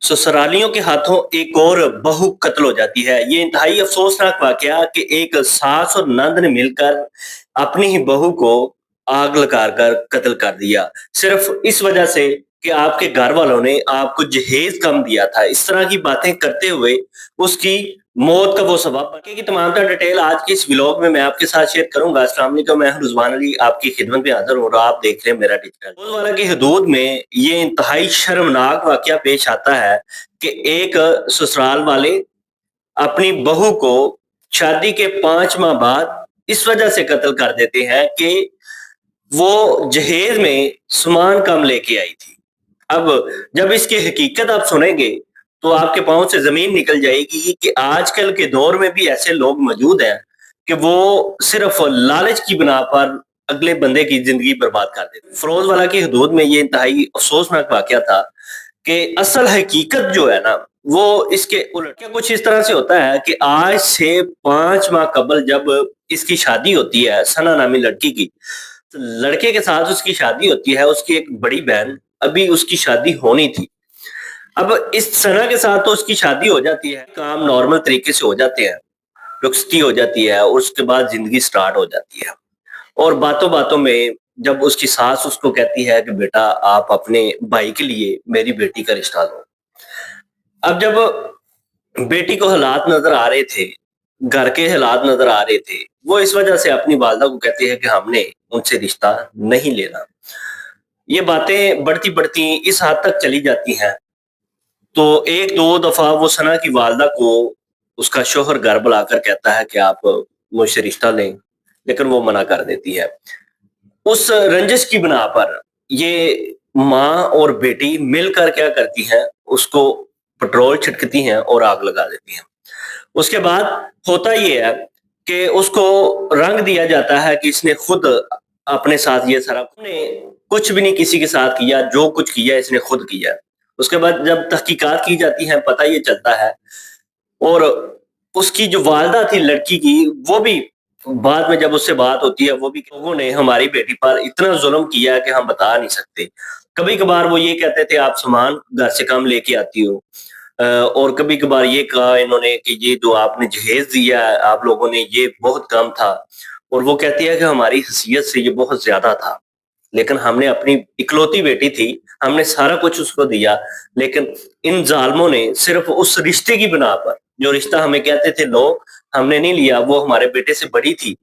ससुरालियों के हाथों एक और बहू कत्ल हो जाती है। ये इंतहाई अफसोसनाक वाकया कि एक सास और नंद ने मिलकर अपनी ही बहू को आग लगाकर कत्ल कर दिया। सिर्फ इस वजह से कि आपके घर वालों ने आपको जहेज कम दिया था। इस तरह की बातें करते हुए उसकी मौत का वो सबब बने की तमाम तर डिटेल आज के इस व्लॉग में मैं आपके साथ शेयर करूंगा। अस्सलाम वालेकुम, मैं हूं रिजवान अली, आपकी खिदमत में हाजिर हूँ और आप देख रहे हैं मेरा डिजिटल। रोजमर्रा की हदूद में ये इंतहाई शर्मनाक वाकया पेश आता है कि एक ससुराल वाले अपनी बहू को शादी के 5 माह बाद इस वजह से कत्ल कर देते हैं कि वो जहेज में सामान कम लेके आई थी। अब जब इसकी हकीकत आप सुनेंगे तो आपके पाँव से ज़मीन निकल जाएगी कि आजकल के दौर में भी ऐसे लोग मौजूद हैं कि वो सिर्फ़ लालच की बिना पर अगले बंदे की ज़िंदगी बर्बाद कर देते हैं। फ़िरोज़वाला की हदूद में ये इंतहाई अफ़सोसनाक वाक़या था कि असल हकीकत जो है ना, वो इसके उलट क्या कुछ इस तरह से होता है कि आज से 5 माह कबल जब इसकी शादी होती है, सना नामी लड़की की, तो लड़के के साथ उसकी शादी होती है, उसकी एक बड़ी बहन अभी उसकी शादी होनी थी। अब इस सना के साथ तो उसकी शादी हो जाती है, काम नॉर्मल तरीके से हो जाते हैं, रुखसती हो जाती है और उसके बाद ज़िंदगी स्टार्ट हो जाती है। और बातों-बातों में जब उसकी सास उसको कहती है कि बेटा आप अपने भाई के लिए मेरी बेटी का रिश्ता लो। अब जब बेटी को हालात नज़र आ रहे थे, घर के हालात नज़र आ रहे थे, वो इस वजह से अपनी वालिदा को कहती है कि हमने उनसे रिश्ता नहीं लेना। ये बातें बढ़ती-बढ़ती इस हद तक चली जाती हैं, तो 1-2 दफ़ा वो सना की वालिदा को उसका शौहर घर बुलाकर कहता है कि आप मुझसे रिश्ता लें, लेकिन वो मना कर देती है। उस रंजिश की बिना पर ये माँ और बेटी मिलकर क्या करती हैं, उसको पेट्रोल छिड़कती हैं और आग लगा देती हैं। उसके बाद होता ये है कि उसको रंग दिया जाता है कि इसने खुद अपने साथ ये सारा ने कुछ भी नहीं किसी के साथ किया, जो कुछ किया इसने खुद किया। उसके बाद जब तहकीकात की जाती हैं, पता ये चलता है और उसकी जो वालिदा थी लड़की की, वो भी बाद में जब उससे बात होती है, वो भी लोगों ने हमारी बेटी पर इतना ज़ुल्म किया है कि हम बता नहीं सकते। कभी-कभार वो ये कहते थे आप सामान घर से कम लेके आती हो। और कभी-कभार ये कहा इन्होंने कि ये जो आपने जहेज़ दिया है आप लोगों ने ये बहुत कम था और वो कहती है कि हमारी हैसियत से ये बहुत ज़्यादा था। लेकिन हमने अपनी इकलौती बेटी थी, हमने सारा कुछ उसको दिया, लेकिन इन ज़ालिमों ने सिर्फ़ उस रिश्ते की बिना पर, जो रिश्ता हमें कहते थे लो, हमने नहीं लिया, वो हमारे बेटे से बड़ी थी,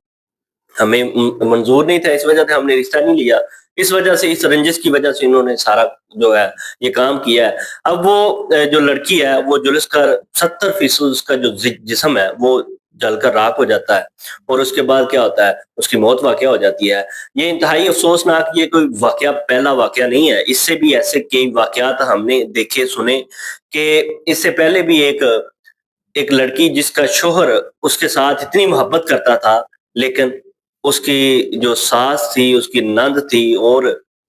हमें मंज़ूर नहीं था, इस वजह से हमने रिश्ता नहीं लिया। इस वजह से, इस रंजिश की वजह से इन्होंने सारा जो है ये काम किया है। अब वो जो लड़की है वो झुलस कर 70% उसका जो जिस्म है वो जलकर राख हो जाता है और उसके बाद क्या होता है, उसकी मौत वाक़या हो जाती है। ये इंतहाई अफ़सोसनाक ये कोई वाक़या पहला वाक़या नहीं है, इससे भी ऐसे कई वाक़यात हमने देखे सुने कि इससे पहले भी एक एक लड़की जिसका शौहर उसके साथ इतनी मोहब्बत करता था, लेकिन उसकी जो सास थी, उसकी नंद थी और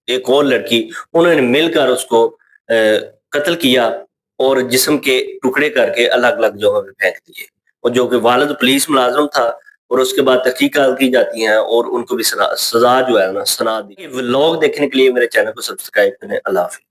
एक और लड़की, उन्होंने मिलकर उसको कत्ल किया और जिस्म के टुकड़े करके अलग-अलग जगहों पे फेंक दिए। और जो कि वालिद पुलिस मुलाज़िम था और उसके बाद तहकीकात की जाती हैं और उनको भी सज़ा जो है ना सुना दी। व्लॉग देखने के लिए मेरे चैनल को सब्सक्राइब करें। अल्लाह हाफ़िज़।